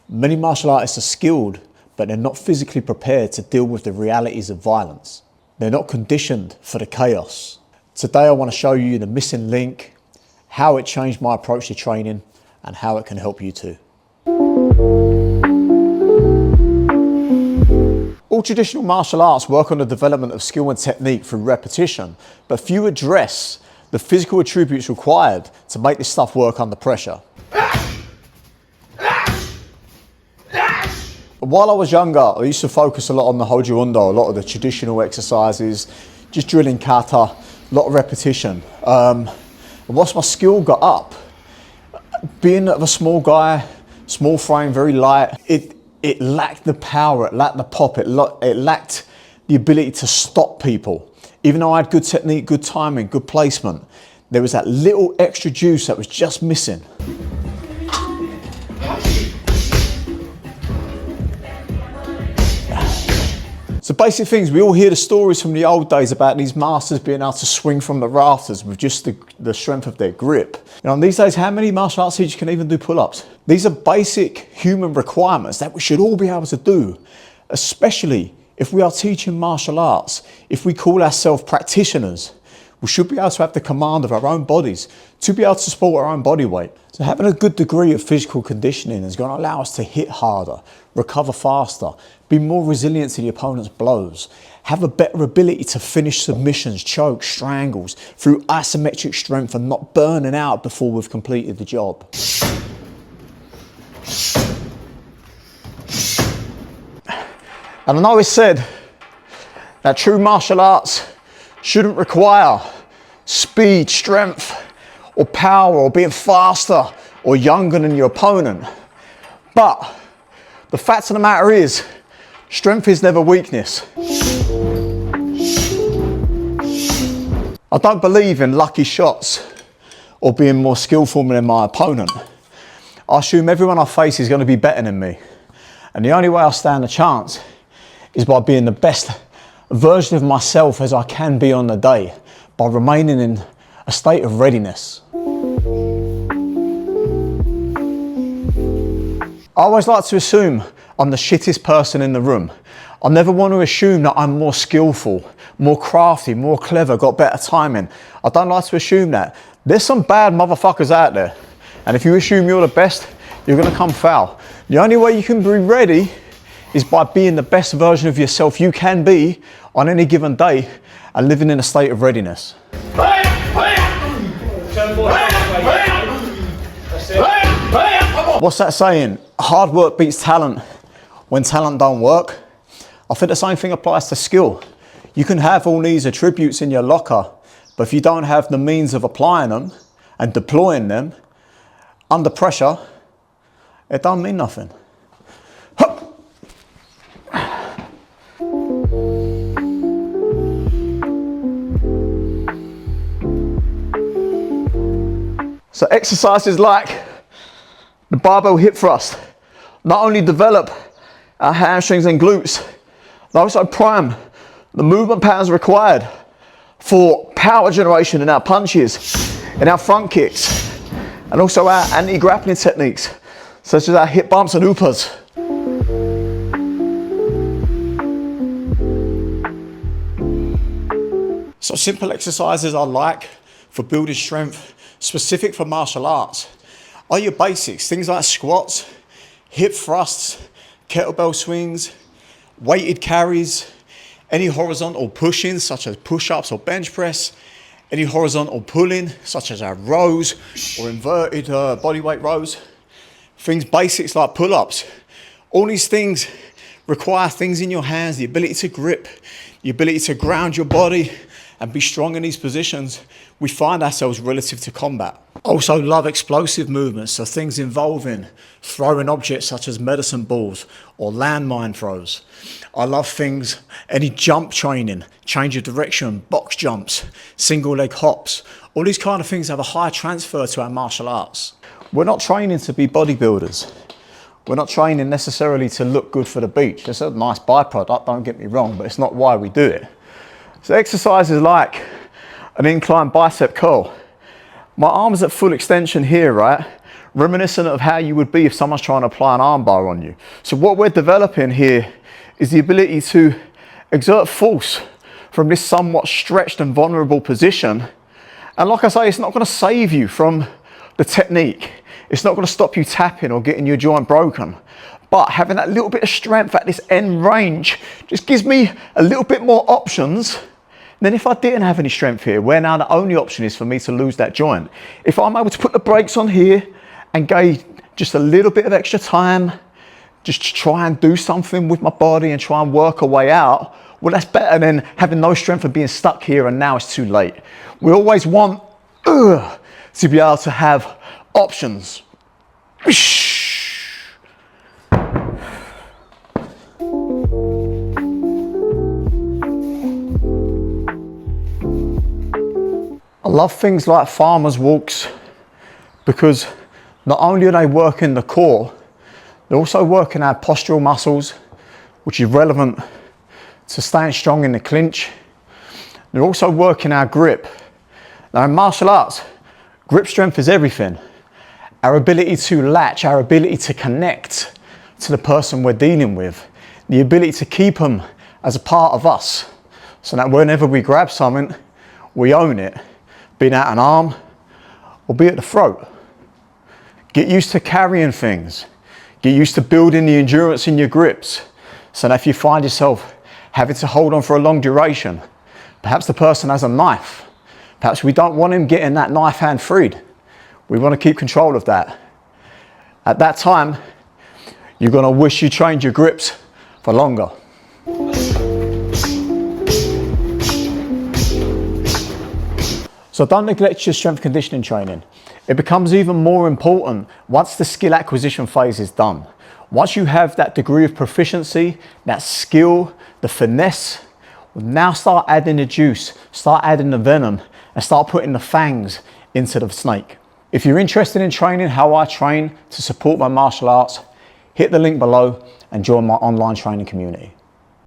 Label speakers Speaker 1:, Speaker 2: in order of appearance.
Speaker 1: Many martial artists are skilled, but they're not physically prepared to deal with the realities of violence. They're not conditioned for the chaos. Today I want to show you the missing link, how it changed my approach to training, and how it can help you too. All traditional martial arts work on the development of skill and technique through repetition, but few address the physical attributes required to make this stuff work under pressure. While I was younger, I used to focus a lot on the Hojo Undo, a lot of the traditional exercises, just drilling kata, a lot of repetition. And once my skill got up, being a small guy, small frame, very light, it lacked the power, it lacked the pop, it lacked the ability to stop people. Even though I had good technique, good timing, good placement, there was that little extra juice that was just missing. So basic things, we all hear the stories from the old days about these masters being able to swing from the rafters with just the strength of their grip. You know, these days, how many martial arts teachers can even do pull-ups? These are basic human requirements that we should all be able to do, especially if we are teaching martial arts. If we call ourselves practitioners, we should be able to have the command of our own bodies to be able to support our own body weight. So having a good degree of physical conditioning is going to allow us to hit harder, recover faster, be more resilient to the opponent's blows, have a better ability to finish submissions, chokes, strangles through isometric strength and not burning out before we've completed the job. And I know it's said that true martial arts shouldn't require speed, strength, or power, or being faster or younger than your opponent. But the fact of the matter is, strength is never weakness. I don't believe in lucky shots or being more skillful than my opponent. I assume everyone I face is going to be better than me. And the only way I stand a chance is by being the best version of myself as I can be on the day, by remaining in a state of readiness. I always like to assume I'm the shittest person in the room. I never want to assume that I'm more skillful, more crafty, more clever, got better timing. I don't like to assume that. There's some bad motherfuckers out there. And if you assume you're the best, you're going to come foul. The only way you can be ready is by being the best version of yourself you can be on any given day and living in a state of readiness. What's that saying? Hard work beats talent when talent don't work. I think the same thing applies to skill. You can have all these attributes in your locker, but if you don't have the means of applying them and deploying them under pressure, it don't mean nothing. So exercises like the barbell hip thrust not only develop our hamstrings and glutes, they also prime the movement patterns required for power generation in our punches, in our front kicks, and also our anti-grappling techniques, such as our hip bumps and upas. So simple exercises I like for building strength, specific for martial arts, are your basics, things like squats, hip thrusts, kettlebell swings, weighted carries, any horizontal push-ins such as push-ups or bench press, any horizontal pulling such as our rows or inverted bodyweight rows, things basics like pull-ups. All these things require things in your hands, the ability to grip, the ability to ground your body and be strong in these positions we find ourselves relative to combat. I also love explosive movements, so things involving throwing objects such as medicine balls or landmine throws. I love things, any jump training, change of direction, box jumps, single leg hops. All these kind of things have a high transfer to our martial arts. We're not training to be bodybuilders. We're not training necessarily to look good for the beach. It's a nice byproduct, don't get me wrong, but it's not why we do it. So exercises like an incline bicep curl. My arm's at full extension here, right? reminiscent of how you would be if someone's trying to apply an armbar on you. So what we're developing here is the ability to exert force from this somewhat stretched and vulnerable position. And like I say, it's not going to save you from the technique. It's not going to stop you tapping or getting your joint broken. But having that little bit of strength at this end range just gives me a little bit more options than if I didn't have any strength here, where now the only option is for me to lose that joint. If I'm able to put the brakes on here and gain just a little bit of extra time, just to try and do something with my body and try and work a way out, well, that's better than having no strength and being stuck here and now it's too late. We always want to be able to have options. I love things like farmers walks because not only are they working the core, they're also working our postural muscles, which is relevant to staying strong in the clinch. They're also working our grip. Now in martial arts, grip strength is everything. Our ability to latch, our ability to connect to the person we're dealing with, the ability to keep them as a part of us, so that whenever we grab something, we own it. Be it at an arm or be it the throat. Get used to carrying things. Get used to building the endurance in your grips. So that if you find yourself having to hold on for a long duration, perhaps the person has a knife. Perhaps we don't want him getting that knife hand freed. We want to keep control of that. At that time, you're going to wish you trained your grips for longer. So don't neglect your strength conditioning training. It becomes even more important once the skill acquisition phase is done. Once you have that degree of proficiency, that skill, the finesse, we'll now start adding the juice, start adding the venom, and start putting the fangs into the snake. If you're interested in training how I train to support my martial arts, hit the link below and join my online training community.